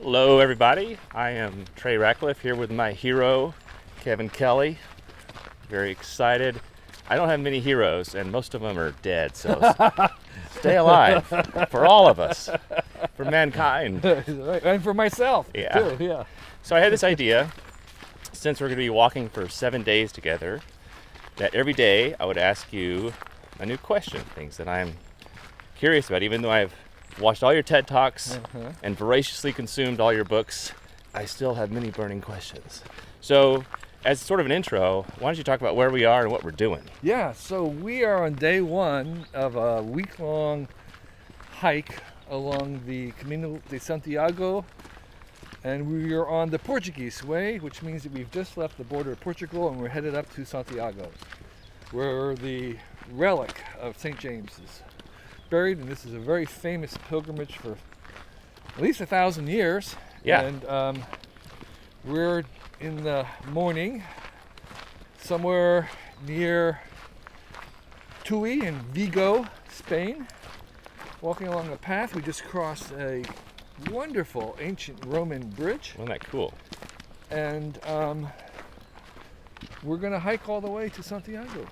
Hello everybody, I am Trey Ratcliff here with my hero, Kevin Kelly. Very excited. I don't have many heroes and most of them are dead, so stay alive for all of us, for mankind. And for myself, too, yeah. So I had this idea, since we're going to be walking for 7 days together, that every day I would ask you a new question, things that I'm curious about. Even though I've watched all your TED Talks and voraciously consumed all your books, I still have many burning questions. So, as sort of an intro, why don't you talk about where we are and what we're doing? Yeah, so we are on day one of a week-long hike along the Camino de Santiago, and we are on the Portuguese way, which means that we've just left the border of Portugal and we're headed up to Santiago, where the relic of St. James is buried, and this is a very famous pilgrimage for at least 1,000 years. Yeah. And we're in the morning somewhere near Tui in Vigo, Spain. Walking along a path, we just crossed a wonderful ancient Roman bridge. Isn't that cool? And we're going to hike all the way to Santiago.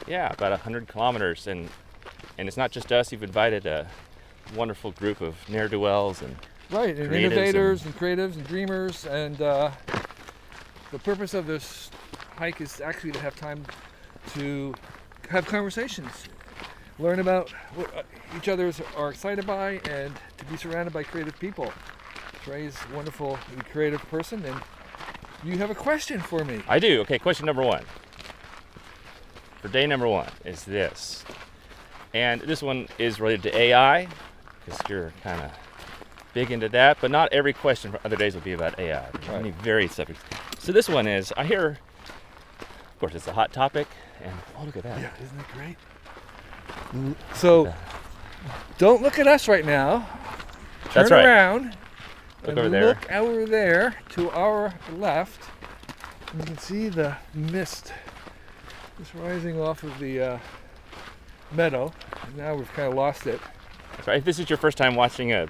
Yeah, about 100 kilometers, and it's not just us. You've invited a wonderful group of ne'er-do-wells and right, and innovators and creatives and dreamers, and the purpose of this hike is actually to have time to have conversations, learn about what each other are excited by, and to be surrounded by creative people. Trey's a wonderful and creative person, and you have a question for me. I do. Okay, question number one. For day number one is this. And this one is related to AI, because you're kind of big into that, but not every question for other days will be about AI. There's many varied subjects. So this one is, I hear, of course, it's a hot topic, and oh, look at that. Yeah, isn't that great? So, don't look at us right now. That's Turn right. around Look and over there. look over there to our left. And you can see the mist just rising off of the meadow. And now we've kind of lost it. That's right. If this is your first time watching a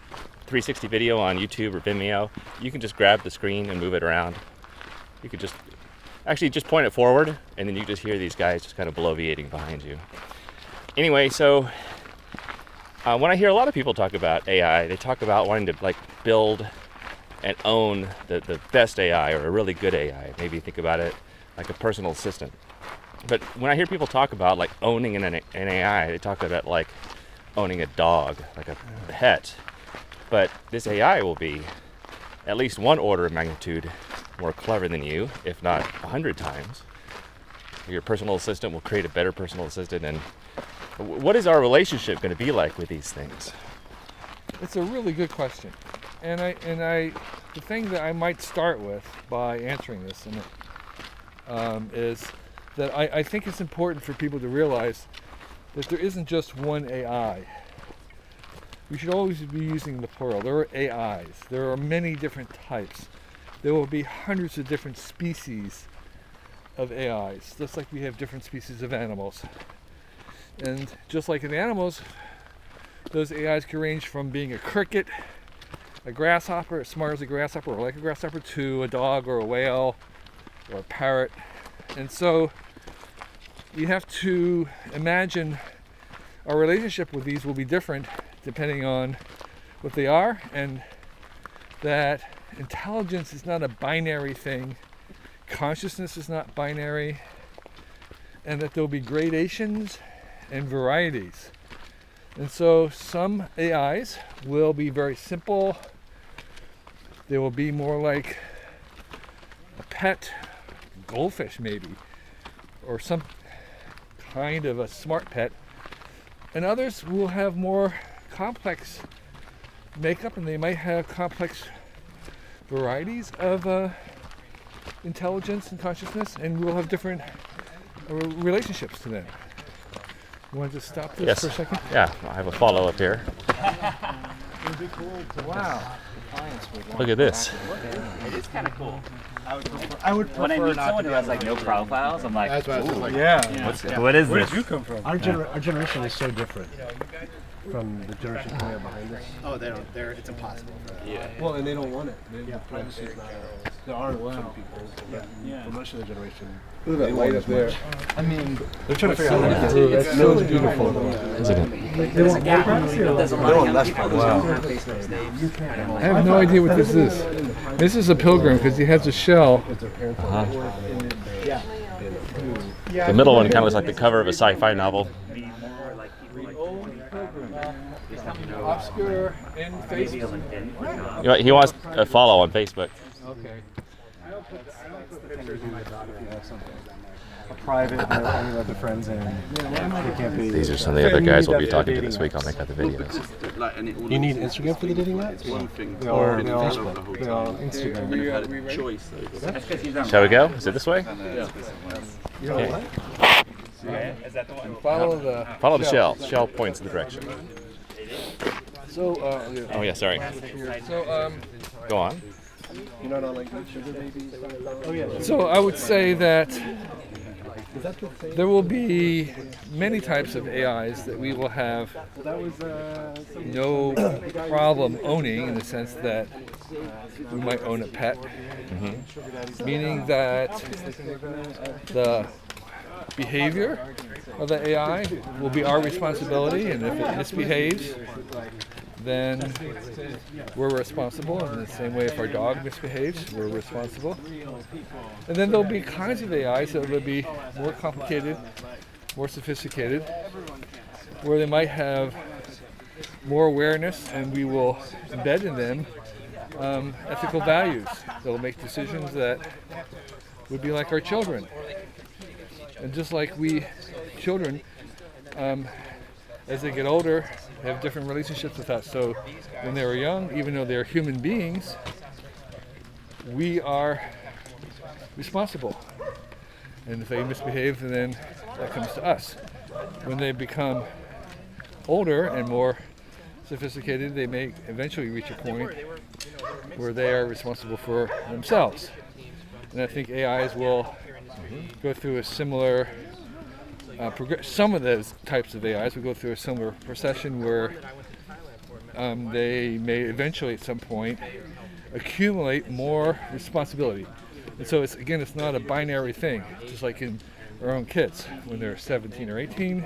360 video on YouTube or Vimeo, you can just grab the screen and move it around. You could just point it forward, and then you just hear these guys just kind of bloviating behind you. Anyway, so when I hear a lot of people talk about AI, they talk about wanting to build and own the best AI or a really good AI. Maybe think about it like a personal assistant. But when I hear people talk about owning an AI, they talk about like owning a dog, like a pet. But this AI will be at least one order of magnitude more clever than you, if not 100 times. Your personal assistant will create a better personal assistant. And what is our relationship going to be like with these things? It's a really good question. And the thing that I might start with by answering this is that I think it's important for people to realize that there isn't just one AI. We should always be using the plural. There are AIs. There are many different types. There will be hundreds of different species of AIs, just like we have different species of animals. And just like in animals, those AIs can range from being a cricket, a grasshopper, as smart as a grasshopper or like a grasshopper, to a dog or a whale or a parrot. And so you have to imagine our relationship with these will be different depending on what they are, and that intelligence is not a binary thing, consciousness is not binary, and that there'll be gradations and varieties. And so some AIs will be very simple. They will be more like a pet goldfish maybe, or some kind of a smart pet. And others will have more complex makeup, and they might have complex varieties of intelligence and consciousness, and we'll have different relationships to them. You want to just stop this for a second? Yeah, I have a follow-up here. It would be cool to Wow. Look at this. It is kind of cool. I would prefer When I meet not someone to who has like no profiles, I'm like, That's what I was ooh, like. Yeah. what is Where this? did you come from? Our generation is so different. from the generation coming up behind us. Oh, they don't. It's impossible for them. Yeah. Well, and they don't want it. Privacy is not. There are some people, but for most of the generation, Look at that light up there. I mean, they're trying to figure out how to get it. That's so beautiful. Isn't it? There's a gap. There's a lot of young people who Wow. don't have Facebook saves. I have no idea what this is. This is a pilgrim because he has a shell. The middle one kind of looks like the cover of a sci-fi novel. Obscure in Facebook. You know, he wants a follow on Facebook. Okay. a private, and let the friends in. They can't be. These are some of the other guys we'll be talking to this week. I'll make out the videos. You need Instagram for the dating apps? They all Facebook. Instagram. Shall we go? Is it this way? You know what? Is that the one? Follow the. Follow the shell. Shell points the direction. So. Oh yeah, sorry. So Go on. You're not on like sugar babies? Oh yeah. So I would say that there will be many types of AIs that we will have no problem owning, in the sense that we might own a pet, meaning that the behavior of the AI will be our responsibility, and if it misbehaves, then we're responsible. In the same way, if our dog misbehaves, we're responsible. And then there'll be kinds of AIs that will be more complicated, more sophisticated, where they might have more awareness, and we will embed in them ethical values that will make decisions that would be like our children. And just like we children, as they get older, have different relationships with us. So when they were young, even though they're human beings, we are responsible. And if they misbehave, then that comes to us. When they become older and more sophisticated, they may eventually reach a point where they are responsible for themselves. And I think AIs will go through a similar some of those types of AIs will go through a similar procession where they may eventually at some point accumulate more responsibility. And so it's not a binary thing, just like in our own kids. When they're 17 or 18,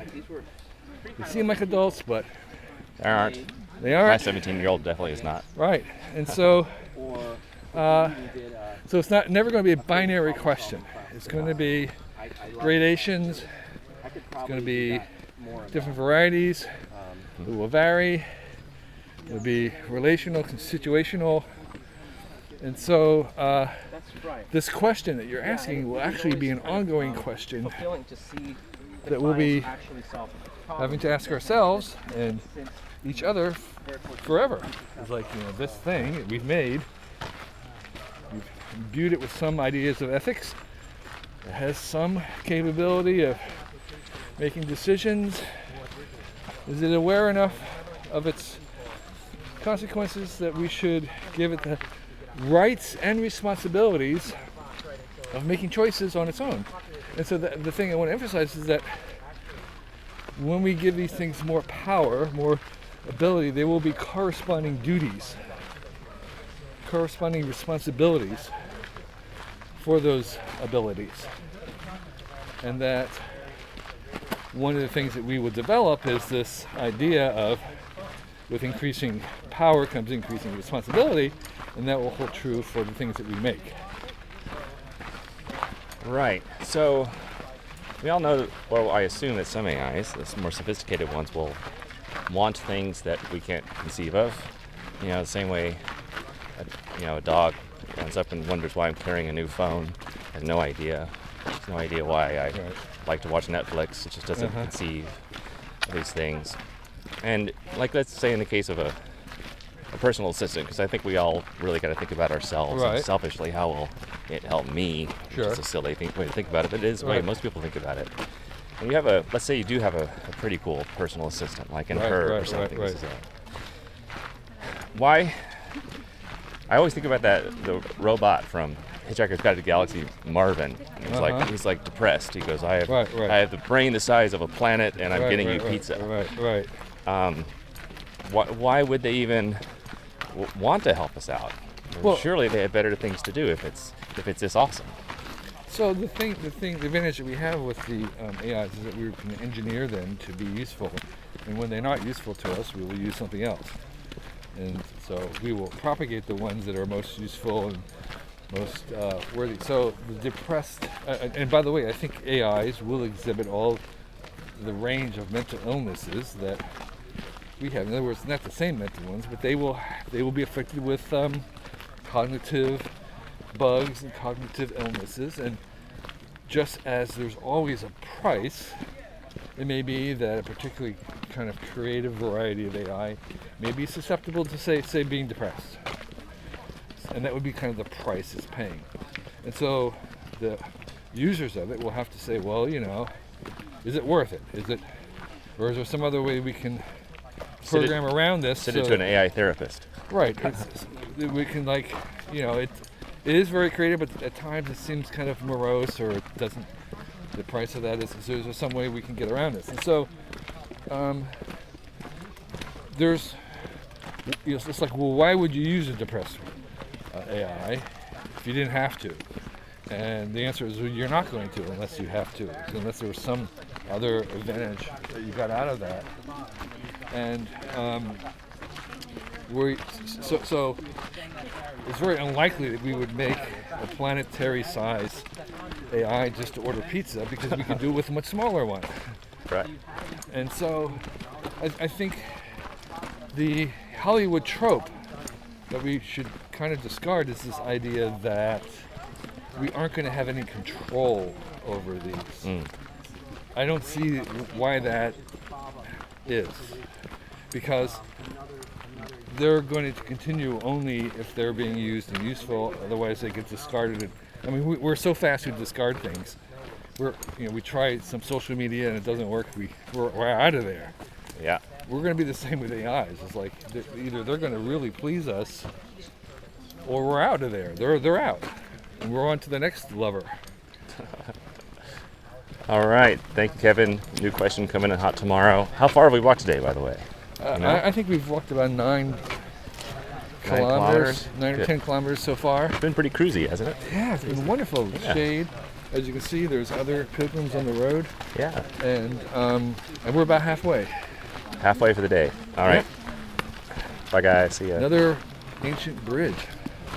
they seem like adults, but They aren't. they My aren't. 17-year-old definitely is not. Right. And so so it's never going to be a binary question. It's going to be gradations. It's going to be different varieties. It will vary. It will be relational, situational. And so this question that you're asking will actually be an ongoing question that we'll be having to ask ourselves and each other forever. It's like, this thing that we've made, we've imbued it with some ideas of ethics. It has some capability of making decisions. Is it aware enough of its consequences that we should give it the rights and responsibilities of making choices on its own? And so the thing I want to emphasize is that when we give these things more power, more ability, there will be corresponding duties, corresponding responsibilities for those abilities. And that one of the things that we will develop is this idea of, with increasing power comes increasing responsibility, and that will hold true for the things that we make. Right. So we all know, well, I assume that some AIs, the more sophisticated ones, will want things that we can't conceive of. The same way, a dog runs up and wonders why I'm carrying a new phone. Has no idea. Has no idea why I like to watch Netflix. It just doesn't conceive of these things. And let's say in the case of a personal assistant, because I think we all really got to think about ourselves and selfishly, how will it help me? Sure. Which is a silly way to think about it, but it is the way most people think about it. And you have let's say you do have a pretty cool personal assistant, like in Her or something. Why? I always think about the robot from Hitchhiker's Guide to the Galaxy, Marvin. And he's like depressed. He goes, I have the brain the size of a planet, and I'm getting you pizza. why would they even want to help us out? Well- Surely they have better things to do if it's this awesome. So the advantage that we have with the AIs is that we can engineer them to be useful, and when they're not useful to us, we will use something else. And so we will propagate the ones that are most useful and most worthy. So the depressed, and by the way, I think AIs will exhibit all the range of mental illnesses that we have. In other words, not the same mental ones, but they will be affected with cognitive bugs and cognitive illnesses. And just as there's always a price, it may be that a particularly kind of creative variety of AI may be susceptible to say being depressed. And that would be kind of the price it's paying. And so the users of it will have to say, well, is it worth it? Or is there some other way we can program around this? Send it to an AI therapist. Right. We can it is very creative, but at times it seems kind of morose, or it doesn't. The price of that is there some way we can get around this? And so it's like, well, why would you use a depressed AI if you didn't have to? And the answer is, well, you're not going to unless you have to, unless there was some other advantage that you got out of that. And so it's very unlikely that we would make a planetary size AI just to order pizza, because we could do it with a much smaller one. Right. And so I think the Hollywood trope that we should kind of discard is this idea that we aren't going to have any control over these. I don't see why that is, because they're going to continue only if they're being used and useful. Otherwise, they get discarded. I mean, we're so fast to discard things. We try some social media and it doesn't work. We're out of there. Yeah. We're going to be the same with AIs. It's like either they're going to really please us, or we're out of there. They're out, and we're on to the next lever. All right. Thank you, Kevin. New question coming in hot tomorrow. How far have we walked today, by the way? I think we've walked about 9 kilometers, 9 or 10 kilometers so far. It's been pretty cruisy, hasn't it? Yeah, it's been wonderful. Yeah. Shade. As you can see, there's other pilgrims on the road. Yeah. And we're about halfway. Halfway for the day. All right. Bye, guys. See ya. Another ancient bridge.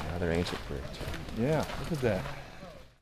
Another ancient bridge. Yeah, look at that.